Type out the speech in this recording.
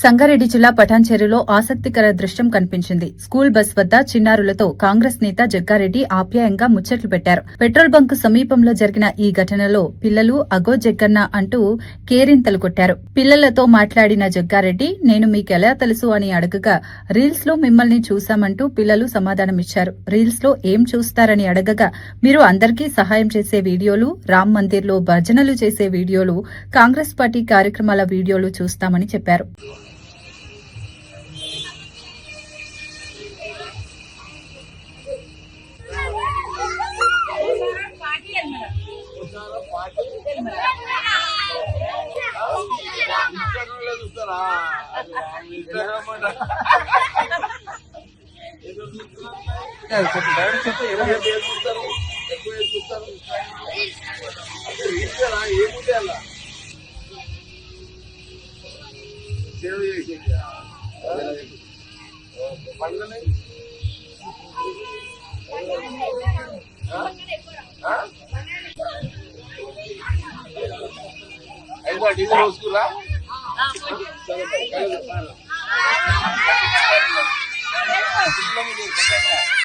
సంగారెడ్డి జిల్లా పటాన్చెరులో ఆసక్తికర దృశ్యం కనిపించింది. స్కూల్ బస్ వద్ద చిన్నారులతో కాంగ్రెస్ నేత జగ్గారెడ్డి ఆప్యాయంగా ముచ్చట్లు పెట్టారు. పెట్రోల్ బంకు సమీపంలో జరిగిన ఈ ఘటనలో పిల్లలు అగో జగ్గన్న అంటూ కేరింతలు కొట్టారు. పిల్లలతో మాట్లాడిన జగ్గారెడ్డి, నేను మీకెలా తెలుసు అని అడగగా, రీల్స్ లో మిమ్మల్ని చూశామంటూ పిల్లలు సమాధానమిచ్చారు. రీల్స్ లో ఏం చూస్తారని అడగగా, మీరు అందరికీ సహాయం చేసే వీడియోలు, రామ్ మందిర్ లో భజనలు చేసే వీడియోలు, కాంగ్రెస్ పార్టీ కార్యక్రమాల వీడియోలు చూస్తామని చెప్పారు. డీజిల్ పోసుకురా సరే